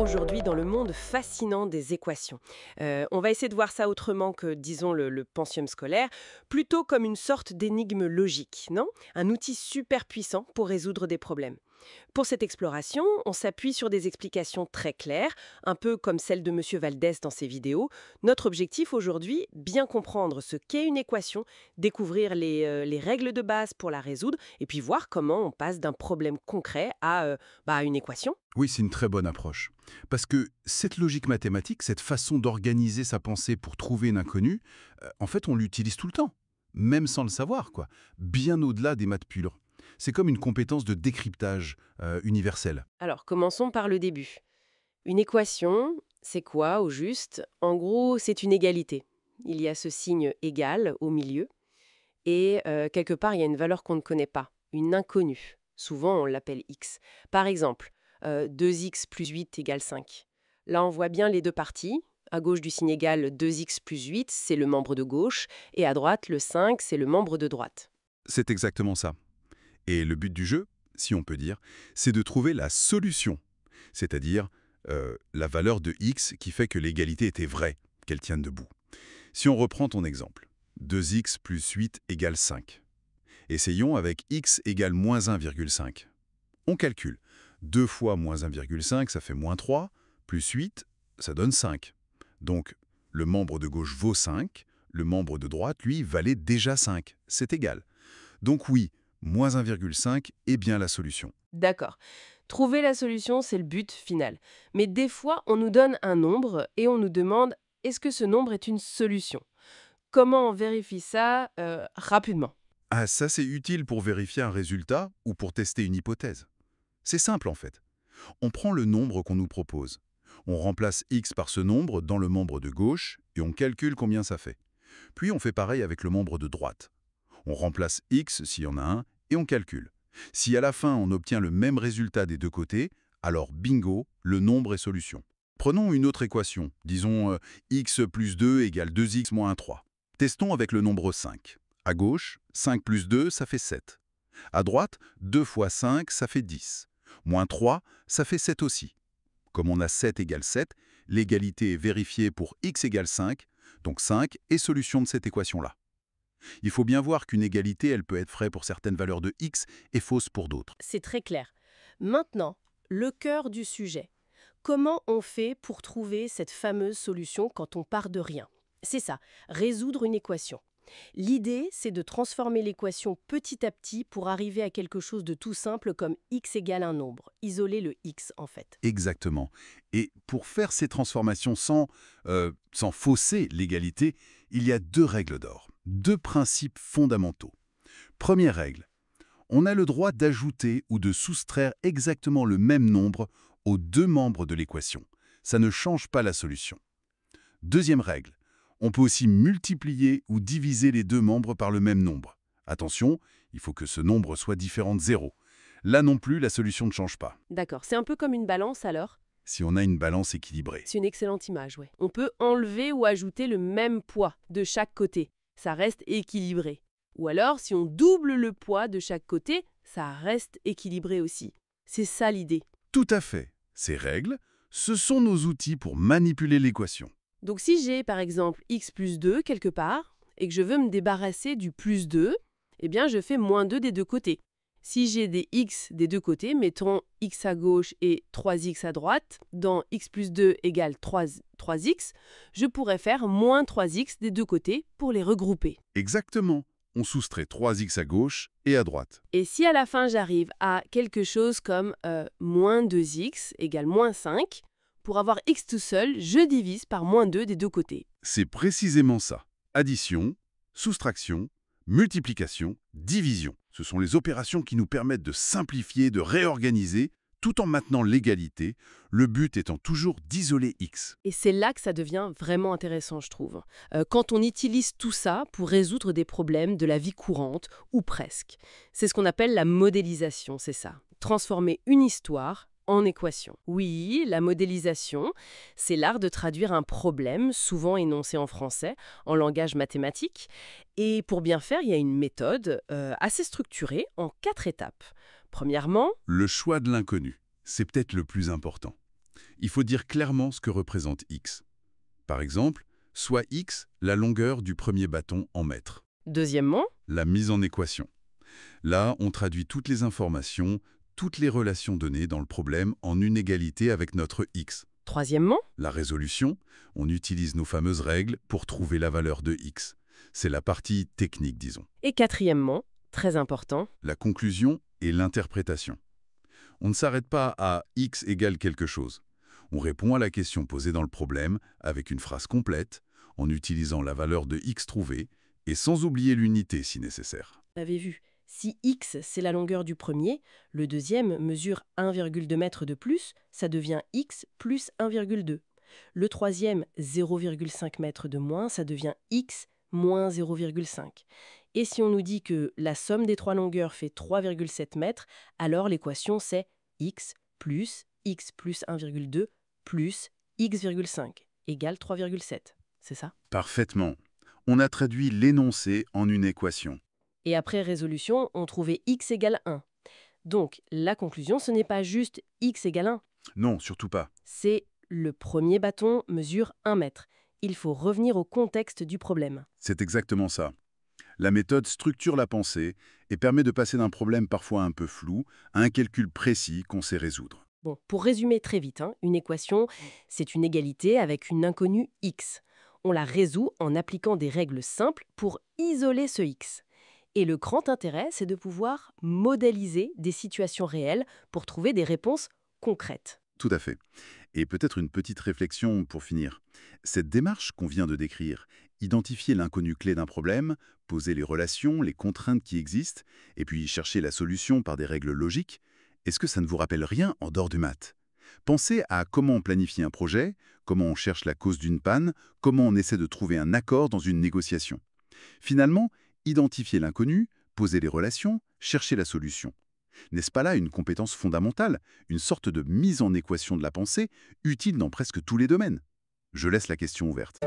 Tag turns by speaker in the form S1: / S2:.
S1: aujourd'hui dans le monde fascinant des équations. On va essayer de voir ça autrement que, disons, le Pentium scolaire, plutôt comme une sorte d'énigme logique, non? Un outil super puissant pour résoudre des problèmes. Pour cette exploration, on s'appuie sur des explications très claires, un peu comme celle de Monsieur Valdès dans ses vidéos. Notre objectif aujourd'hui, bien comprendre ce qu'est une équation, découvrir les règles de base pour la résoudre, et puis voir comment on passe d'un problème concret à une équation.
S2: Oui, c'est une très bonne approche. Parce que cette logique mathématique, cette façon d'organiser sa pensée pour trouver une inconnue, en fait, on l'utilise tout le temps, même sans le savoir, quoi. Bien au-delà des maths pures. C'est comme une compétence de décryptage universelle.
S1: Alors, commençons par le début. Une équation, c'est quoi au juste? En gros, c'est une égalité. Il y a ce signe égal au milieu, et quelque part, il y a une valeur qu'on ne connaît pas, une inconnue. Souvent, on l'appelle x. Par exemple, 2x plus 8 égale 5. Là, on voit bien les deux parties. À gauche du signe égal, 2x plus 8, c'est le membre de gauche, et à droite, le 5, c'est le membre de droite.
S2: C'est exactement ça. Et le but du jeu, si on peut dire, c'est de trouver la solution. C'est-à-dire la valeur de x qui fait que l'égalité était vraie, qu'elle tienne debout. Si on reprend ton exemple, 2x plus 8 égale 5. Essayons avec x égale moins 1,5. On calcule. 2 fois moins 1,5, ça fait moins 3, plus 8, ça donne 5. Donc, le membre de gauche vaut 5, le membre de droite, lui, valait déjà 5. C'est égal. Donc oui, moins 1,5 est bien la solution.
S1: D'accord. Trouver la solution, c'est le but final. Mais des fois, on nous donne un nombre et on nous demande est-ce que ce nombre est une solution? Comment on vérifie ça rapidement?
S2: Ah, ça c'est utile pour vérifier un résultat ou pour tester une hypothèse. C'est simple en fait. On prend le nombre qu'on nous propose. On remplace x par ce nombre dans le membre de gauche et on calcule combien ça fait. Puis on fait pareil avec le membre de droite. On remplace x s'il y en a un et on calcule. Si à la fin on obtient le même résultat des deux côtés, alors bingo, le nombre est solution. Prenons une autre équation, disons x plus 2 égale 2x moins 3. Testons avec le nombre 5. À gauche, 5 plus 2, ça fait 7. À droite, 2 fois 5, ça fait 10. Moins 3, ça fait 7 aussi. Comme on a 7 égale 7, l'égalité est vérifiée pour x égale 5, donc 5 est solution de cette équation-là. Il faut bien voir qu'une égalité, elle peut être vraie pour certaines valeurs de x et fausse pour d'autres.
S1: C'est très clair. Maintenant, le cœur du sujet. Comment on fait pour trouver cette fameuse solution quand on part de rien? C'est ça, résoudre une équation. L'idée, c'est de transformer l'équation petit à petit pour arriver à quelque chose de tout simple comme x égale un nombre. Isoler le x, en fait.
S2: Exactement. Et pour faire ces transformations sans fausser l'égalité, il y a deux règles d'or, deux principes fondamentaux. Première règle, on a le droit d'ajouter ou de soustraire exactement le même nombre aux deux membres de l'équation. Ça ne change pas la solution. Deuxième règle, on peut aussi multiplier ou diviser les deux membres par le même nombre. Attention, il faut que ce nombre soit différent de 0. Là non plus, la solution ne change pas.
S1: D'accord, c'est un peu comme une balance alors?
S2: Si on a une balance équilibrée.
S1: C'est une excellente image, ouais. On peut enlever ou ajouter le même poids de chaque côté. Ça reste équilibré. Ou alors, si on double le poids de chaque côté, ça reste équilibré aussi. C'est ça l'idée.
S2: Tout à fait. Ces règles, ce sont nos outils pour manipuler l'équation.
S1: Donc si j'ai par exemple x plus 2 quelque part, et que je veux me débarrasser du plus 2, eh bien je fais moins 2 des deux côtés. Si j'ai des x des deux côtés, mettons x à gauche et 3x à droite, dans x plus 2 égale 3x, je pourrais faire moins 3x des deux côtés pour les regrouper.
S2: Exactement. On soustrait 3x à gauche et à droite.
S1: Et si à la fin j'arrive à quelque chose comme moins 2x égale moins 5, pour avoir x tout seul, je divise par moins 2 des deux côtés.
S2: C'est précisément ça. Addition, soustraction, multiplication, division. Ce sont les opérations qui nous permettent de simplifier, de réorganiser, tout en maintenant l'égalité, le but étant toujours d'isoler x.
S1: Et c'est là que ça devient vraiment intéressant, je trouve. Quand on utilise tout ça pour résoudre des problèmes de la vie courante, ou presque. C'est ce qu'on appelle la modélisation, c'est ça. Transformer une histoire en équation. Oui, la modélisation, c'est l'art de traduire un problème, souvent énoncé en français, en langage mathématique. Et pour bien faire, il y a une méthode assez structurée en 4 étapes. Premièrement,
S2: Le choix de l'inconnu, c'est peut-être le plus important. Il faut dire clairement ce que représente x. Par exemple, soit x la longueur du premier bâton en mètres.
S1: Deuxièmement,
S2: La mise en équation. Là, on traduit toutes les informations, toutes les relations données dans le problème en une égalité avec notre x.
S1: troisièmement,
S2: La résolution, on utilise nos fameuses règles pour trouver la valeur de x. C'est la partie technique, disons.
S1: et quatrièmement, très important,
S2: La conclusion et l'interprétation. On ne s'arrête pas à x égale quelque chose. On répond à la question posée dans le problème avec une phrase complète, en utilisant la valeur de x trouvée, et sans oublier l'unité si nécessaire.
S1: vous l'avez vu. Si x, c'est la longueur du premier, le deuxième mesure 1,2 mètre de plus, ça devient x plus 1,2. Le troisième, 0,5 mètre de moins, ça devient x moins 0,5. Et si on nous dit que la somme des trois longueurs fait 3,7 mètres, alors l'équation c'est x plus 1,2 plus x,5 égale 3,7. C'est ça?
S2: Parfaitement. On a traduit l'énoncé en une équation.
S1: Et après résolution, on trouvait x égale 1. Donc, la conclusion, ce n'est pas juste x égale 1,
S2: Non, surtout pas.
S1: c'est le premier bâton mesure 1 mètre. Il faut revenir au contexte du problème.
S2: C'est exactement ça. La méthode structure la pensée et permet de passer d'un problème parfois un peu flou à un calcul précis qu'on sait résoudre.
S1: Bon, pour résumer très vite, une équation, c'est une égalité avec une inconnue x. On la résout en appliquant des règles simples pour isoler ce x. Et le grand intérêt, c'est de pouvoir modéliser des situations réelles pour trouver des réponses concrètes.
S2: Tout à fait. Et peut-être une petite réflexion pour finir. Cette démarche qu'on vient de décrire, identifier l'inconnu clé d'un problème, poser les relations, les contraintes qui existent, et puis chercher la solution par des règles logiques, est-ce que ça ne vous rappelle rien en dehors du maths? Pensez à comment on planifie un projet, comment on cherche la cause d'une panne, comment on essaie de trouver un accord dans une négociation. Finalement, identifier l'inconnu, poser les relations, chercher la solution. N'est-ce pas là une compétence fondamentale, une sorte de mise en équation de la pensée, utile dans presque tous les domaines? Je laisse la question ouverte.